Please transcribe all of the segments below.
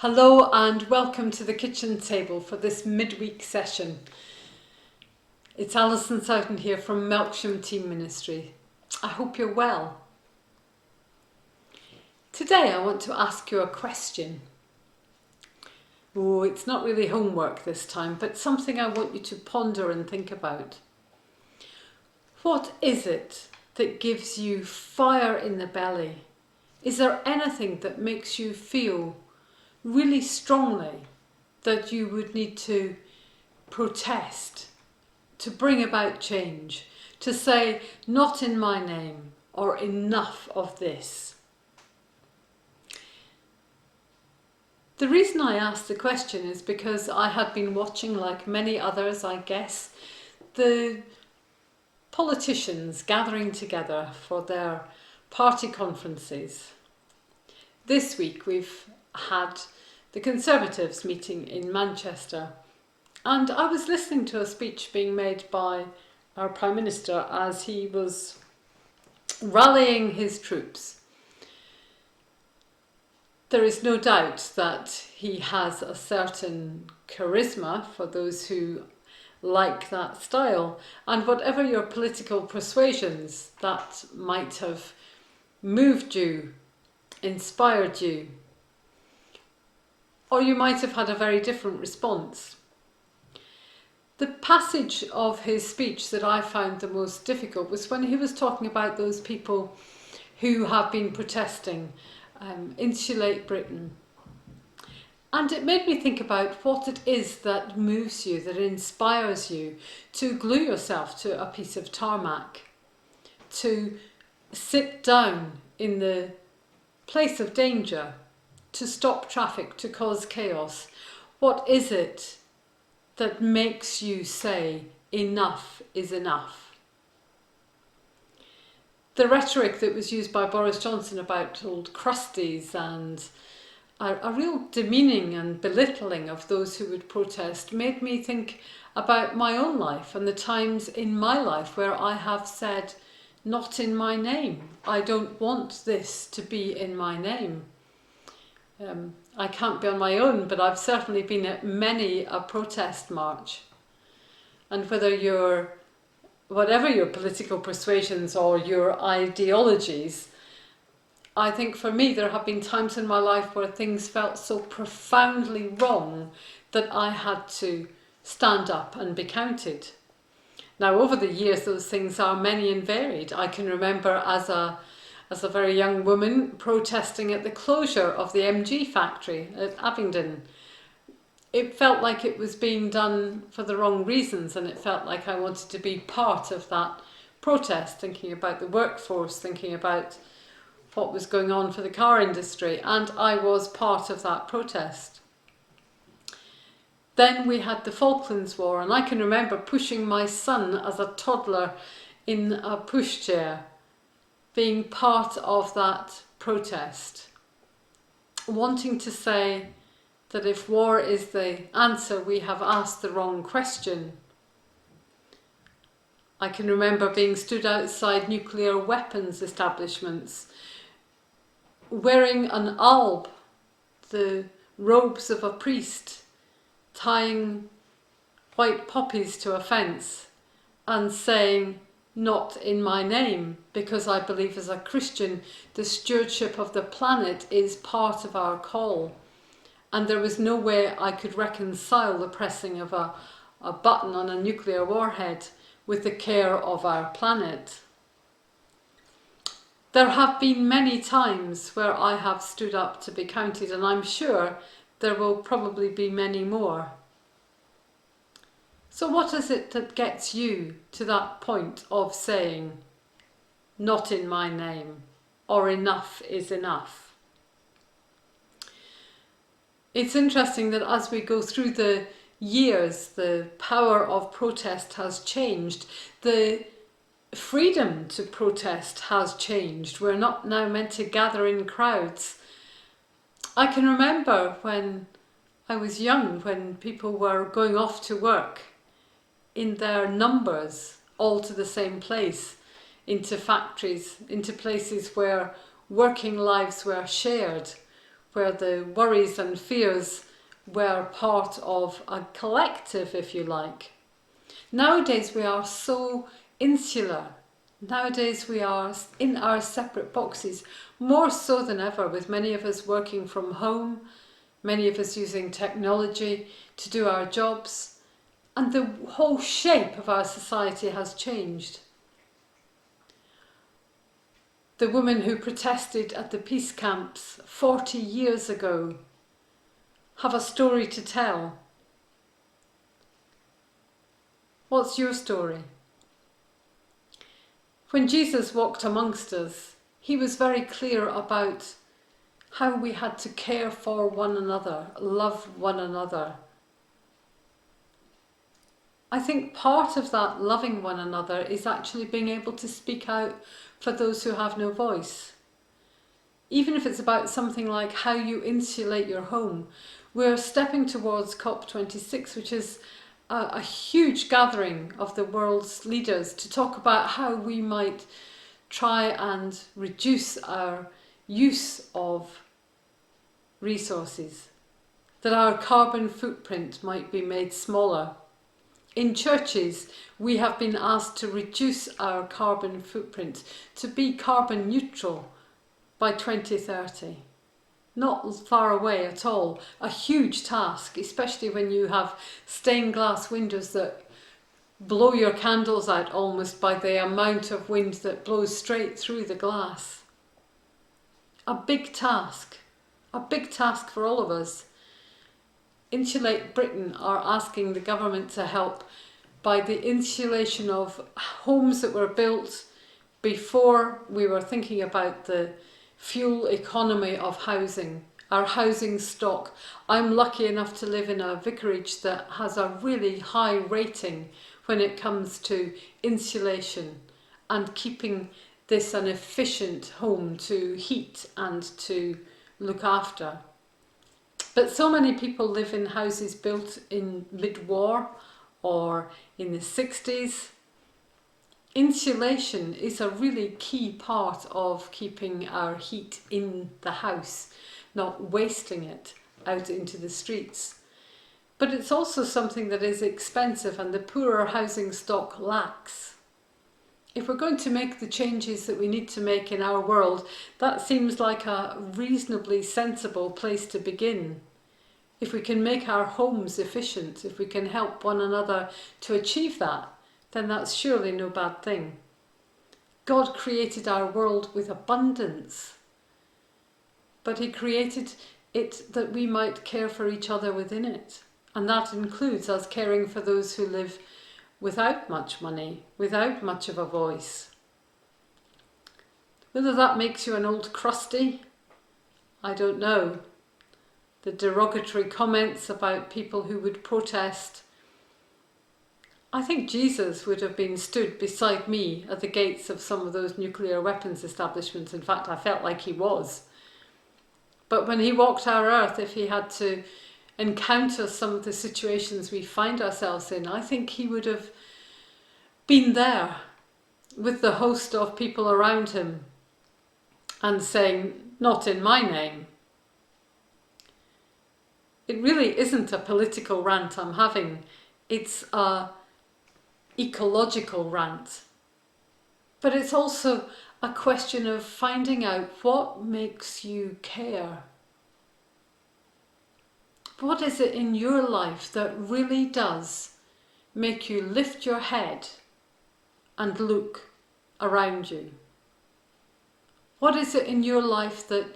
Hello and welcome to the kitchen table for this midweek session. It's Alison Soughton here from Melksham Team Ministry. I hope you're well. Today I want to ask you a question. Oh, it's not really homework this time, but something I want you to ponder and think about. What is it that gives you fire in the belly? Is there anything that makes you feel really strongly that you would need to protest, to bring about change, to say, not in my name, or enough of this? The reason I asked the question is because I had been watching, like many others, I guess, the politicians gathering together for their party conferences. This week we've had the Conservatives meeting in Manchester, and I was listening to a speech being made by our Prime Minister as he was rallying his troops. There is no doubt that he has a certain charisma for those who like that style, and whatever your political persuasions, that might have moved you, inspired you, or you might have had a very different response. The passage of his speech that I found the most difficult was when he was talking about those people who have been protesting, Insulate Britain. And it made me think about what it is that moves you, that inspires you to glue yourself to a piece of tarmac, to sit down in the place of danger, to stop traffic, to cause chaos. What is it that makes you say enough is enough? The rhetoric that was used by Boris Johnson about old crusties and a real demeaning and belittling of those who would protest made me think about my own life and the times in my life where I have said, not in my name. I don't want this to be in my name. I can't be on my own, but I've certainly been at many a protest march. And whatever your political persuasions or your ideologies, I think for me there have been times in my life where things felt so profoundly wrong that I had to stand up and be counted. Now, over the years, those things are many and varied. I can remember as a very young woman protesting at the closure of the MG factory at Abingdon. It felt like it was being done for the wrong reasons, and it felt like I wanted to be part of that protest, thinking about the workforce, thinking about what was going on for the car industry, and I was part of that protest. Then we had the Falklands War, and I can remember pushing my son as a toddler in a pushchair, being part of that protest, wanting to say that if war is the answer, we have asked the wrong question. I can remember being stood outside nuclear weapons establishments, wearing an alb, the robes of a priest, tying white poppies to a fence and saying, not in my name, because I believe as a Christian the stewardship of the planet is part of our call, and there was no way I could reconcile the pressing of a button on a nuclear warhead with the care of our planet. There have been many times where I have stood up to be counted, and I'm sure there will probably be many more. So what is it that gets you to that point of saying, not in my name, or enough is enough? It's interesting that as we go through the years, the power of protest has changed. The freedom to protest has changed. We're not now meant to gather in crowds. I can remember when I was young, when people were going off to work in their numbers, all to the same place, into factories, into places where working lives were shared, where the worries and fears were part of a collective, if you like. Nowadays we are so insular. Nowadays we are in our separate boxes, more so than ever, with many of us working from home, many of us using technology to do our jobs, and the whole shape of our society has changed. The women who protested at the peace camps 40 years ago have a story to tell. What's your story? When Jesus walked amongst us, he was very clear about how we had to care for one another, love one another. I think part of that loving one another is actually being able to speak out for those who have no voice. Even if it's about something like how you insulate your home. We're stepping towards COP26, which is a huge gathering of the world's leaders to talk about how we might try and reduce our use of resources, that our carbon footprint might be made smaller. In churches, we have been asked to reduce our carbon footprint, to be carbon neutral by 2030. Not far away at all. A huge task, especially when you have stained glass windows that blow your candles out almost by the amount of wind that blows straight through the glass. A big task for all of us. Insulate Britain are asking the government to help by the insulation of homes that were built before we were thinking about the fuel economy of housing, our housing stock. I'm lucky enough to live in a vicarage that has a really high rating when it comes to insulation and keeping this an efficient home to heat and to look after. But so many people live in houses built in mid-war or in the 60s. Insulation is a really key part of keeping our heat in the house, not wasting it out into the streets. But it's also something that is expensive and the poorer housing stock lacks. If we're going to make the changes that we need to make in our world, that seems like a reasonably sensible place to begin. If we can make our homes efficient, if we can help one another to achieve that, then that's surely no bad thing. God created our world with abundance, but he created it that we might care for each other within it. And that includes us caring for those who live without much money, without much of a voice. Whether that makes you an old crusty, I don't know. The derogatory comments about people who would protest. I think Jesus would have been stood beside me at the gates of some of those nuclear weapons establishments. In fact, I felt like he was. But when he walked our earth, if he had to encounter some of the situations we find ourselves in, I think he would have been there with the host of people around him and saying, "Not in my name." It really isn't a political rant I'm having. It's a ecological rant. But it's also a question of finding out what makes you care. What is it in your life that really does make you lift your head and look around you? What is it in your life that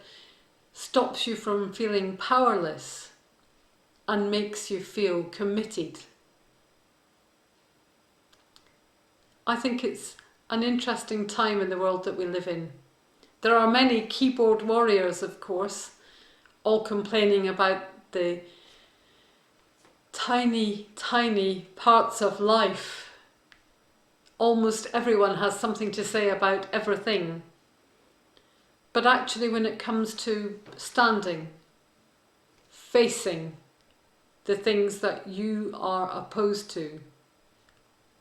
stops you from feeling powerless and makes you feel committed? I think it's an interesting time in the world that we live in. There are many keyboard warriors, of course, all complaining about the tiny, tiny parts of life. Almost everyone has something to say about everything. But actually, when it comes to standing, facing the things that you are opposed to,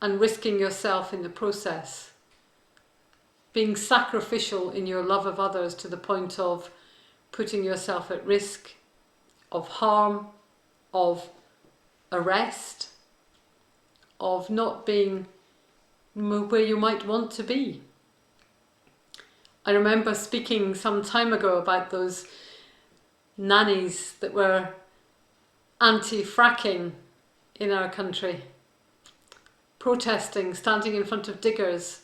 and risking yourself in the process, being sacrificial in your love of others to the point of putting yourself at risk of harm, of arrest, of not being where you might want to be. I remember speaking some time ago about those nannies that were anti-fracking in our country, protesting, standing in front of diggers,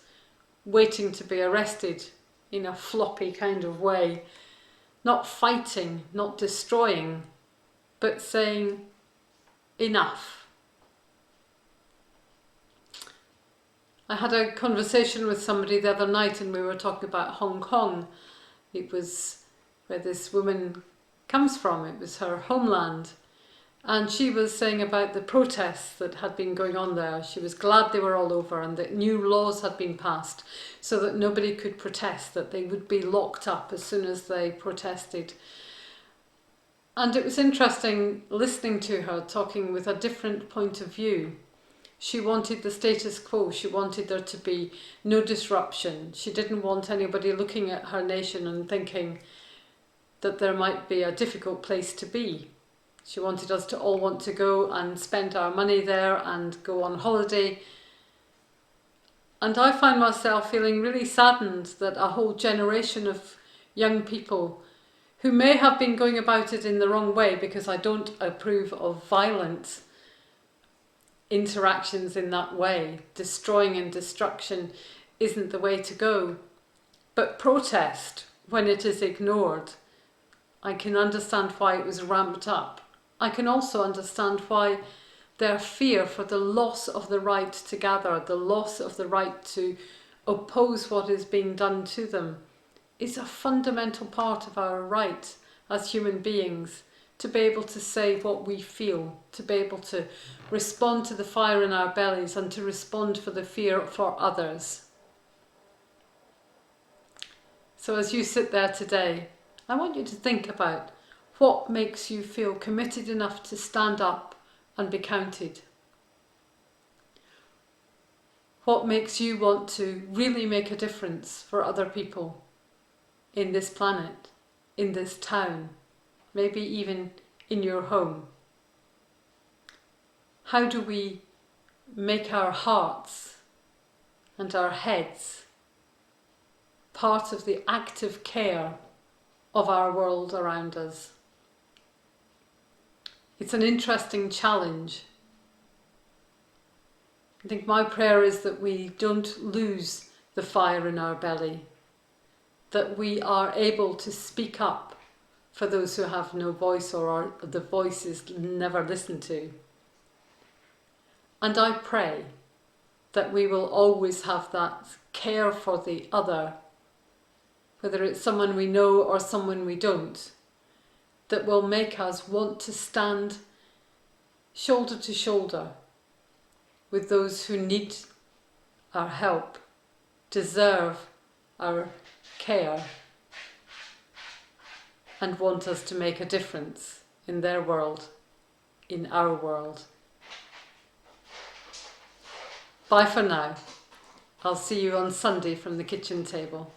waiting to be arrested in a floppy kind of way, not fighting, not destroying, but saying enough. I had a conversation with somebody the other night and we were talking about Hong Kong. It was where this woman comes from, it was her homeland. And she was saying about the protests that had been going on there. She was glad they were all over and that new laws had been passed so that nobody could protest, that they would be locked up as soon as they protested. And it was interesting listening to her talking with a different point of view. She wanted the status quo. She wanted there to be no disruption. She didn't want anybody looking at her nation and thinking that there might be a difficult place to be. She wanted us to all want to go and spend our money there and go on holiday. And I find myself feeling really saddened that a whole generation of young people who may have been going about it in the wrong way, because I don't approve of violent interactions in that way. Destroying and destruction isn't the way to go. But protest, when it is ignored, I can understand why it was ramped up. I can also understand why their fear for the loss of the right to gather, the loss of the right to oppose what is being done to them, is a fundamental part of our right as human beings to be able to say what we feel, to be able to respond to the fire in our bellies and to respond for the fear for others. So as you sit there today, I want you to think about what makes you feel committed enough to stand up and be counted. What makes you want to really make a difference for other people in this planet, in this town, maybe even in your home? How do we make our hearts and our heads part of the active care of our world around us? It's an interesting challenge. I think my prayer is that we don't lose the fire in our belly, that we are able to speak up for those who have no voice or the voice is never listened to. And I pray that we will always have that care for the other, whether it's someone we know or someone we don't, that will make us want to stand shoulder to shoulder with those who need our help, deserve our care, and want us to make a difference in their world, in our world. Bye for now. I'll see you on Sunday from the kitchen table.